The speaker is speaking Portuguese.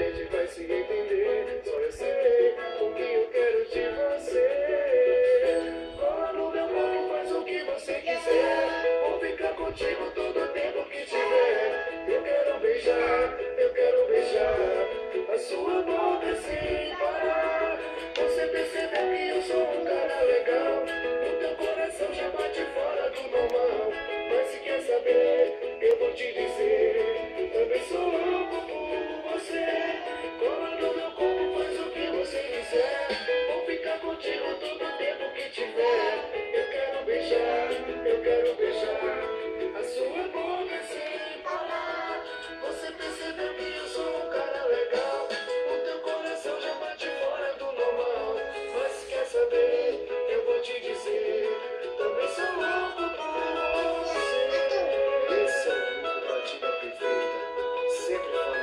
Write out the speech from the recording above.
gente vai se entender. Só eu sei o que eu quero de você. Cola no meu corpo, faz o que você quiser. Vou ficar contigo todo o tempo que tiver. Eu quero beijar a sua boca sem parar. Você percebeu que eu sou um cara legal. O teu coração já bate fora do normal. Mas se quer saber, eu vou te dizer. Também sou louco por você. Cola no meu corpo, faz o que você quiser. Vou ficar contigo todo o tempo que tiver. Eu quero beijar a sua boca sem parar. Você percebeu que eu sou um cara legal. O teu coração já bate fora do normal. Mas se quer saber, eu vou te dizer. Também sou louco por você. Esse é o grupo Batida Perfeita. Sempre falando.